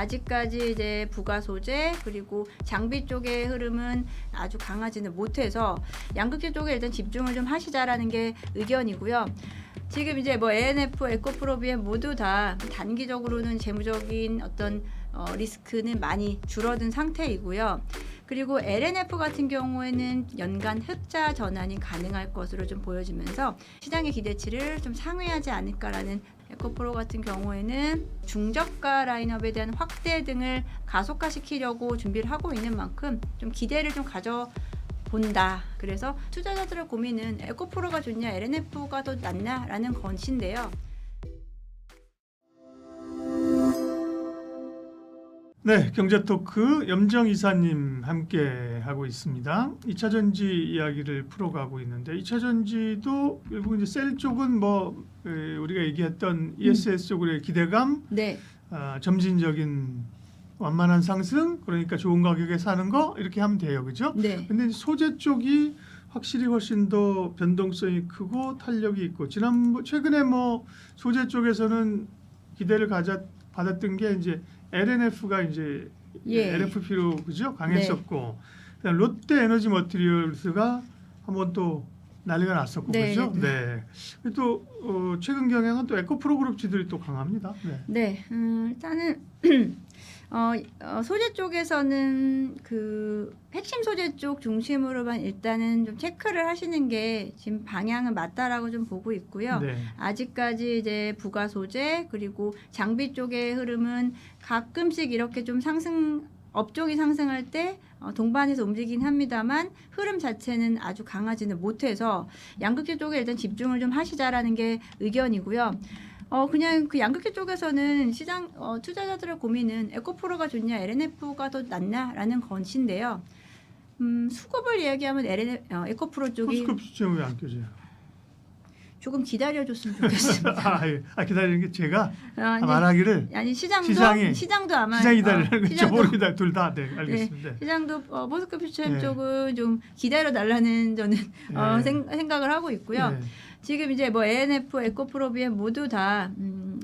아직까지 이제 부가 소재 그리고 장비 쪽의 흐름은 아주 강하지는 못해서 양극재 쪽에 일단 집중을 좀 하시자라는 게 의견이고요. 지금 이제 뭐 ANF, 에코프로, BM 모두 다 단기적으로는 재무적인 어떤 리스크는 많이 줄어든 상태이고요. 그리고 LNF 같은 경우에는 연간 흑자 전환이 가능할 것으로 좀 보여지면서 시장의 기대치를 좀 상회하지 않을까라는, 에코프로 같은 경우에는 중저가 라인업에 대한 확대 등을 가속화시키려고 준비를 하고 있는 만큼 좀 기대를 좀 가져본다. 그래서 투자자들의 고민은 에코프로가 좋냐 LNF가 더 낫냐라는 것인데요. 네, 경제토크 염정 이사님 함께 하고 있습니다. 2차전지 이야기를 풀어가고 있는데 2차전지도 결국 이제 셀 쪽은 뭐 우리가 얘기했던 ESS 쪽으로의 기대감, 네. 점진적인 완만한 상승, 그러니까 좋은 가격에 사는 거 이렇게 하면 돼요, 그죠? 네. 근데 소재 쪽이 확실히 훨씬 더 변동성이 크고 탄력이 있고 최근에 뭐 소재 쪽에서는 기대를 받았던 게 이제 LNF가 이제 LFP로 그죠 강했었고, 그다음 롯데 에너지 머티리얼스가 한번 또 난리가 났었고 그죠. 네. 또 최근 경향은 또 에코프로 그룹주들이 또 강합니다. 네. 일단은 소재 쪽에서는 그 핵심 소재 쪽 중심으로만 일단은 좀 체크를 하시는 게 지금 방향은 맞다라고 좀 보고 있고요. 네. 아직까지 이제 부가 소재 그리고 장비 쪽의 흐름은 가끔씩 이렇게 좀 업종이 상승할 때 동반해서 움직이긴 합니다만 흐름 자체는 아주 강하지는 못해서 양극재 쪽에 일단 집중을 좀 하시자라는 게 의견이고요. 그냥 그 양극재 쪽에서는 시장 투자자들의 고민은 에코프로가 좋냐 LNF가 더 낫냐라는 것인데요. 수급을 이야기하면 에코프로 쪽이 수급 수치는 왜 안 껴져요? 조금 기다려줬으면 좋겠습니다. 기다리는 게 제가 말하기를 아니 시장도 아마 시장 기다리는 거죠. 모르겠다 둘 다. 네, 알겠습니다. 네, 시장도 모스크 퓨처엠 쪽은 좀 기다려 달라는 저는 생각을 하고 있고요. 지금 이제 뭐 ANF, 에코프로, BM 모두 다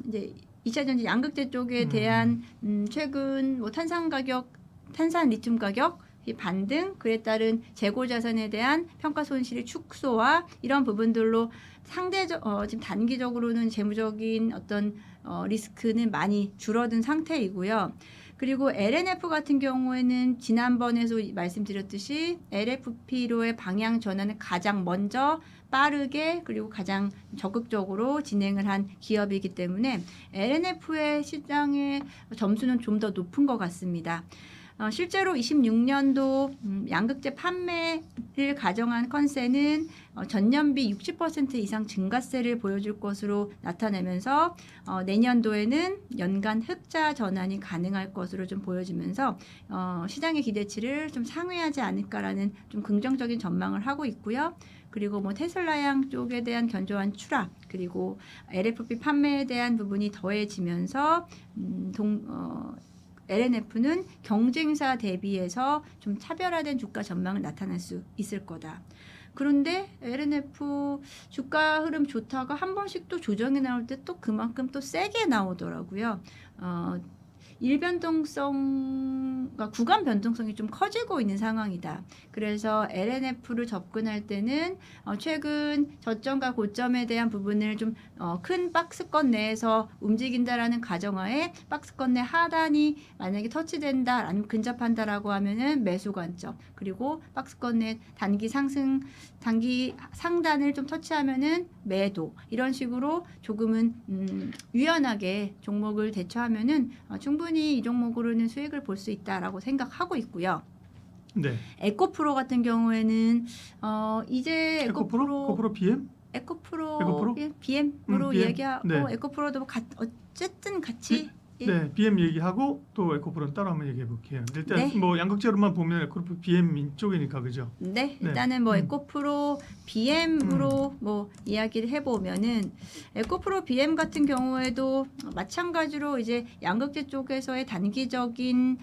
이제 2차전지 양극재 쪽에 대한 최근 뭐 탄산 리튬 가격 반등, 그에 따른 재고 자산에 대한 평가 손실의 축소와 이런 부분들로 지금 단기적으로는 재무적인 어떤 리스크는 많이 줄어든 상태이고요. 그리고 LNF 같은 경우에는 지난번에도 말씀드렸듯이 LFP로의 방향 전환을 가장 먼저 빠르게 그리고 가장 적극적으로 진행을 한 기업이기 때문에 LNF의 시장의 점수는 좀 더 높은 것 같습니다. 실제로 26년도 양극재 판매를 가정한 컨센은 전년비 60% 이상 증가세를 보여줄 것으로 나타내면서 내년도에는 연간 흑자 전환이 가능할 것으로 좀 보여지면서 시장의 기대치를 좀 상회하지 않을까라는 좀 긍정적인 전망을 하고 있고요. 그리고 뭐 테슬라양 쪽에 대한 견조한 추락, 그리고 LFP 판매에 대한 부분이 더해지면서 LNF는 경쟁사 대비해서 좀 차별화된 주가 전망을 나타낼 수 있을 거다. 그런데 LNF 주가 흐름 좋다가 한 번씩 또 조정이 나올 때 또 그만큼 또 세게 나오더라고요. 일변동성과 구간 변동성이 좀 커지고 있는 상황이다. 그래서 LNF를 접근할 때는 최근 저점과 고점에 대한 부분을 좀 큰 박스권 내에서 움직인다라는 가정하에 박스권 내 하단이 만약에 터치된다, 아니면 근접한다라고 하면은 매수 관점, 그리고 박스권 내 단기 상단을 좀 터치하면은 매도, 이런 식으로 조금은 유연하게 종목을 대처하면은 충분히 이 종목으로는 수익을 볼 수 있다라고 생각하고 있고요. 네. 에코프로 같은 경우에는 이제 에코프로 BM? 에코프로? BM으로 얘기하고 에코프로도 어쨌든 같이 네, BM 얘기하고 또 에코프로는 따로 한번 얘기해 볼게요. 일단 뭐 양극재로만 보면 에코프로 BM 쪽이니까 그죠? 네, 일단은 뭐 에코프로 BM으로 뭐 이야기를 해보면은 에코프로 BM 같은 경우에도 마찬가지로 이제 양극재 쪽에서의 단기적인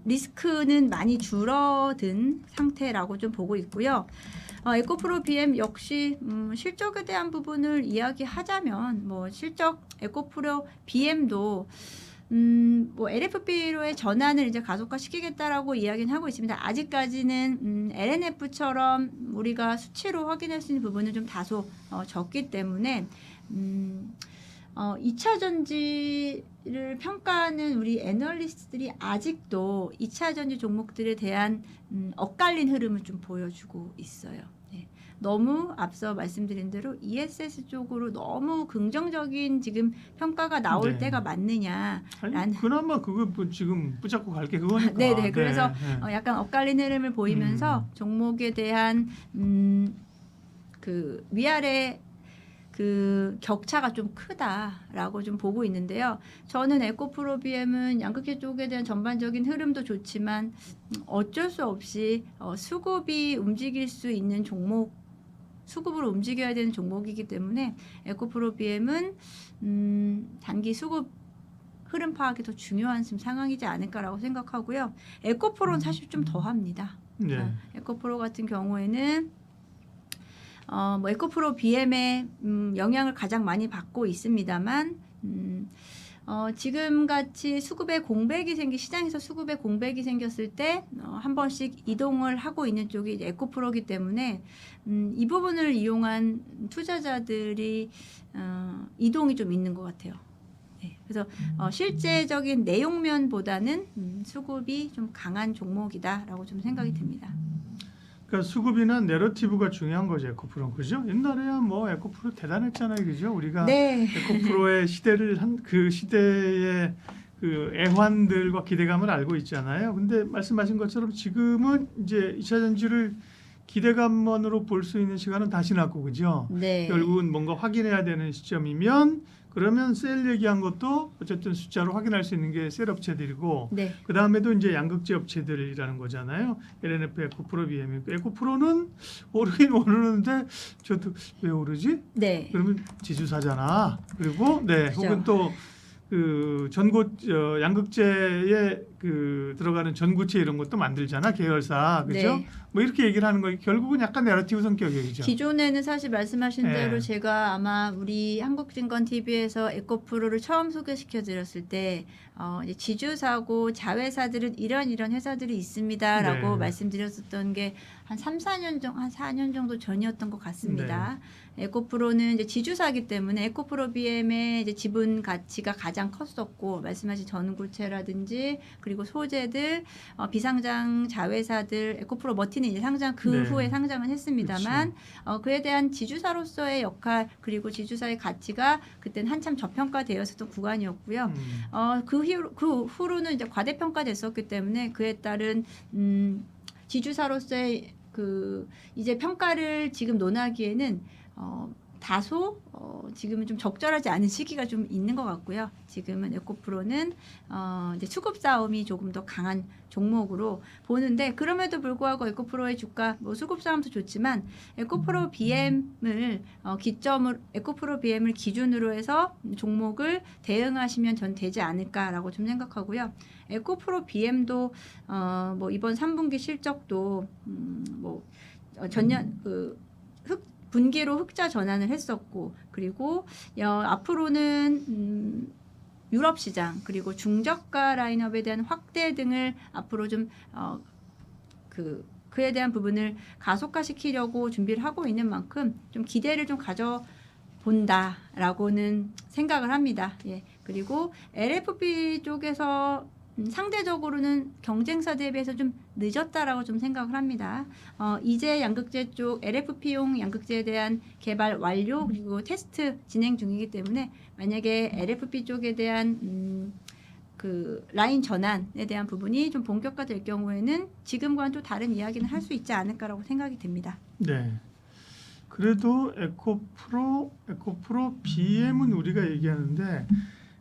리스크는 많이 줄어든 상태라고 좀 보고 있고요. 에코프로 BM 역시 실적에 대한 부분을 이야기하자면 뭐 실적 에코프로 BM도 뭐 LFP로의 전환을 이제 가속화시키겠다라고 이야기는 하고 있습니다. 아직까지는 LNF처럼 우리가 수치로 확인할 수 있는 부분은 좀 다소 적기 때문에 2차 전지를 평가하는 우리 애널리스트들이 아직도 2차 전지 종목들에 대한 엇갈린 흐름을 좀 보여주고 있어요. 네. 너무 앞서 말씀드린 대로 ESS 쪽으로 너무 긍정적인 지금 평가가 나올 네. 때가 맞느냐. 아니, 그나마 그거 뭐 지금 붙잡고 갈게 그거니까. 네네. 그래서 네. 약간 엇갈린 흐름을 보이면서 종목에 대한 그 위아래 그 격차가 좀 크다라고 좀 보고 있는데요. 저는 에코프로비엠은 양극재 쪽에 대한 전반적인 흐름도 좋지만 어쩔 수 없이 수급이 움직일 수 있는 종목, 수급으로 움직여야 되는 종목이기 때문에 에코프로비엠은 단기 수급 흐름 파악이 더 중요한 상황이지 않을까라고 생각하고요. 에코프로는 사실 좀 더합니다. 네. 에코프로 같은 경우에는 뭐 에코프로 BM의 영향을 가장 많이 받고 있습니다만 지금 같이 수급의 공백이 시장에서 수급의 공백이 생겼을 때 한 번씩 이동을 하고 있는 쪽이 에코프로기 때문에 이 부분을 이용한 투자자들이 이동이 좀 있는 것 같아요. 네, 그래서 실제적인 내용면보다는 수급이 좀 강한 종목이다라고 좀 생각이 듭니다. 그러니까 수급이나 내러티브가 중요한 거죠, 에코프로. 그죠? 옛날에야 뭐 에코프로 대단했잖아요. 그죠? 우리가 네. 에코프로의 시대를 그 시대의 그 애환들과 기대감을 알고 있잖아요. 근데 말씀하신 것처럼 지금은 이제 2차 전지를 기대감만으로 볼 수 있는 시간은 다 지났고, 그죠? 네. 결국은 뭔가 확인해야 되는 시점이면 그러면 셀 얘기한 것도 어쨌든 숫자로 확인할 수 있는 게 셀 업체들이고 네. 그 다음에도 이제 양극재 업체들이라는 거잖아요. LNF, 에코프로, BM. 에코프로는 오르긴 오르는데 저도 왜 오르지? 네. 그러면 지주사잖아. 그리고 네, 그죠. 혹은 또 그 양극재에 그 들어가는 전구체 이런 것도 만들잖아, 계열사. 그죠? 네. 뭐 이렇게 얘기를 하는 거예요. 결국은 약간 내러티브 성격이죠. 기존에는 사실 말씀하신 네. 대로 제가 아마 우리 한국증권 TV에서 에코프로를 처음 소개시켜 드렸을 때 이제 지주사고 자회사들은 이런 회사들이 있습니다라고 네. 말씀드렸었던 게 한 3-4년 정도 한 4년 정도 전이었던 것 같습니다. 에코프로는 이제 지주사기 때문에 에코프로 BM의 이제 지분 가치가 가장 컸었고 말씀하신 전구체라든지 그리고 소재들 비상장 자회사들 에코프로 머티는 이제 상장 그 네. 후에 상장은 했습니다만 그에 대한 지주사로서의 역할 그리고 지주사의 가치가 그때는 한참 저평가되었었던 구간이었고요. 그 후로는 이제 과대평가됐었기 때문에 그에 따른 지주사로서의 그 이제 평가를 지금 논하기에는 다소 지금은 좀 적절하지 않은 시기가 좀 있는 것 같고요. 지금은 에코프로는 이제 수급 싸움이 조금 더 강한 종목으로 보는데 그럼에도 불구하고 에코프로의 주가 뭐 수급 싸움도 좋지만 에코프로 BM을 에코프로 BM을 기준으로 해서 종목을 대응하시면 전 되지 않을까라고 좀 생각하고요. 에코프로 BM도 뭐 이번 3분기 실적도 뭐 전년 분기로 흑자 전환을 했었고 그리고 앞으로는 유럽 시장 그리고 중저가 라인업에 대한 확대 등을 앞으로 좀 그에 대한 부분을 가속화시키려고 준비를 하고 있는 만큼 좀 기대를 좀 가져본다라고는 생각을 합니다. 예. 그리고 LFP 쪽에서 상대적으로는 경쟁사 대비해서 좀 늦었다라고 좀 생각을 합니다. 이제 양극재 쪽 LFP용 양극재에 대한 개발 완료 그리고 테스트 진행 중이기 때문에 만약에 LFP 쪽에 대한 그 라인 전환에 대한 부분이 좀 본격화될 경우에는 지금과는 또 다른 이야기는 할 수 있지 않을까라고 생각이 듭니다. 네. 그래도 에코프로 BM은 우리가 얘기하는데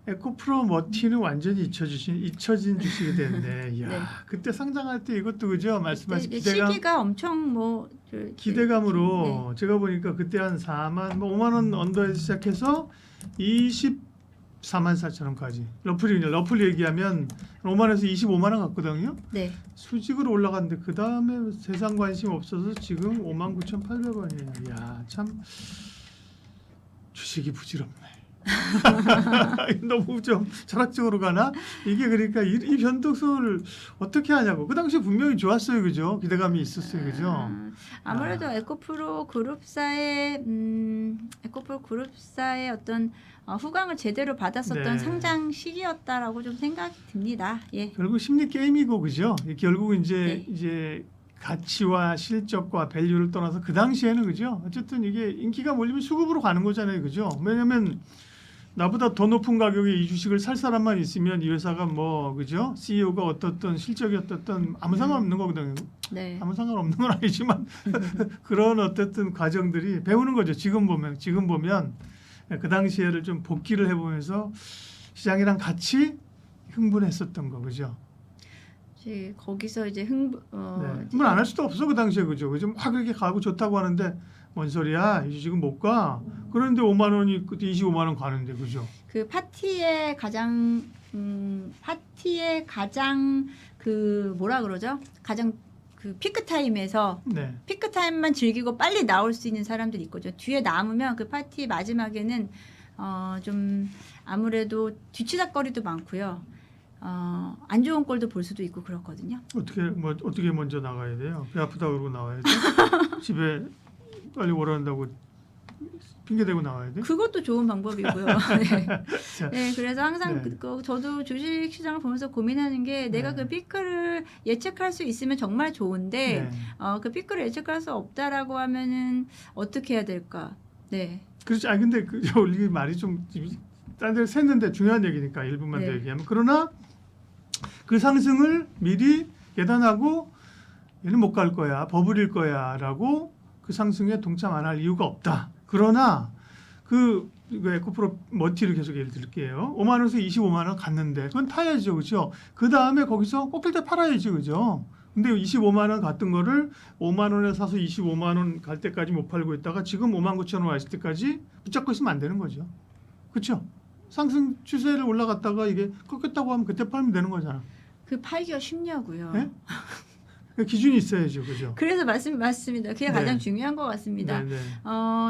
에코프로 머티는 완전히 잊혀진 주식이 됐네. 이야, 네. 그때 상장할 때 이것도 그죠? 말씀하신 기대감. 시기가 엄청 기대감으로 제가 보니까 그때 한 5만 원 언더에서 시작해서 24만 4천 원까지. 러플 얘기하면 5만에서 25만 원 갔거든요. 네. 수직으로 올라갔는데 그 다음에 세상 관심 없어서 지금 5만 9,800원이에요. 이야, 참 주식이 부질없네. 너무 좀 철학적으로 가나? 이게 그러니까 이 변동성을 어떻게 하냐고. 그 당시에 분명히 좋았어요, 그죠? 기대감이 있었어요, 그죠? 아무래도 에코프로 그룹사의 어떤 후광을 제대로 받았었던 네. 상장 시기였다라고 좀 생각이 듭니다. 예. 결국 심리 게임이고, 그죠? 결국 네. 이제 가치와 실적과 밸류를 떠나서 그 당시에는, 그죠? 어쨌든 이게 인기가 몰리면 수급으로 가는 거잖아요, 그죠? 왜냐면 나보다 더 높은 가격에 이 주식을 살 사람만 있으면 이 회사가 뭐, 그죠? CEO가 어떻든 실적이 어떻든 아무 상관없는 거거든요. 네. 아무 상관없는 건 아니지만 그런 어쨌든 과정들이 배우는 거죠. 지금 보면 그 당시에를 좀 복기를 해보면서 시장이랑 같이 흥분했었던 거, 그죠? 이제 거기서 이제 흥분 흥분 안 할 수도 없어 그 당시에, 그죠? 그죠? 막 그렇게 가고 좋다고 하는데 뭔 소리야? 이 주식은 못 가. 그런데 5만 원이 그때 25만 원 가는데, 그죠? 그 파티의 가장 그 뭐라 그러죠? 가장 그 피크 타임에서 네. 피크 타임만 즐기고 빨리 나올 수 있는 사람들이 있거든요. 뒤에 남으면 그 파티 마지막에는 좀 아무래도 뒤치다거리도 많고요. 안 좋은 꼴도 볼 수도 있고 그렇거든요. 어떻게 먼저 나가야 돼요? 배 아프다 그러고 나와야 돼? 집에 빨리 오라는다고 핑계 대고 나와야 돼? 그것도 좋은 방법이고요. 네. 자, 네, 그래서 항상 네. 저도 주식 시장을 보면서 고민하는 게 내가 네. 그 피크를 예측할 수 있으면 정말 좋은데 네. 그 피크를 예측할 수 없다라고 하면은 어떻게 해야 될까? 네. 그렇지. 근데 우리 말이 좀 딴 데를 샜는데 중요한 얘기니까 1분만 더 네. 얘기하면, 그러나 그 상승을 미리 예단하고 얘는 못 갈 거야, 버블일 거야라고 그 상승에 동참 안 할 이유가 없다. 그러나 이거 에코프로 머티를 계속 예를 들게요. 5만 원에서 25만 원 갔는데 그건 타야죠, 그렇죠? 그 다음에 거기서 꺾일 때 팔아야지, 그죠? 근데 25만 원 갔던 거를 5만 원에 사서 25만 원 갈 때까지 못 팔고 있다가 지금 5만 9천 원 왔을 때까지 붙잡고 있으면 안 되는 거죠, 그렇죠? 상승 추세를 올라갔다가 이게 꺾였다고 하면 그때 팔면 되는 거잖아. 그 팔기가 쉽냐고요. 네? 기준이 있어야죠, 그죠? 그래서 맞습니다. 그게 네. 가장 중요한 것 같습니다. 네.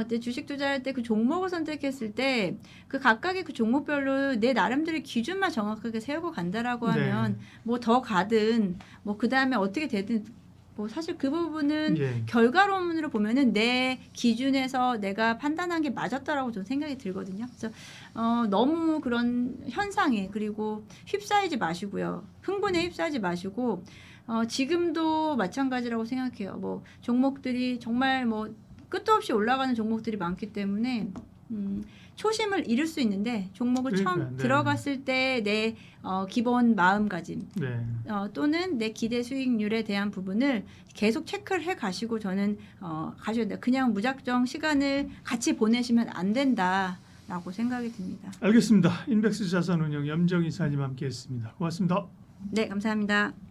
내 주식 투자할 때 그 종목을 선택했을 때 그 각각의 그 종목별로 내 나름대로 기준만 정확하게 세우고 간다라고 하면 뭐 더 가든 뭐 그 다음에 어떻게 되든 뭐 사실 그 부분은 예. 결과론으로 보면은 내 기준에서 내가 판단한 게 맞았다라고 저는 생각이 들거든요. 그래서 너무 그런 현상에 그리고 휩싸이지 마시고요. 흥분에 휩싸이지 마시고 지금도 마찬가지라고 생각해요. 뭐 종목들이 정말 뭐 끝도 없이 올라가는 종목들이 많기 때문에 초심을 잃을 수 있는데 종목을 처음 그러니까, 네. 들어갔을 때 내 기본 마음가짐 네. 또는 내 기대 수익률에 대한 부분을 계속 체크를 해 가시고 저는 가셔야 돼요. 그냥 무작정 시간을 같이 보내시면 안 된다라고 생각이 듭니다. 알겠습니다. 인백스 자산운용 염정 이사님 함께했습니다. 고맙습니다. 네, 감사합니다.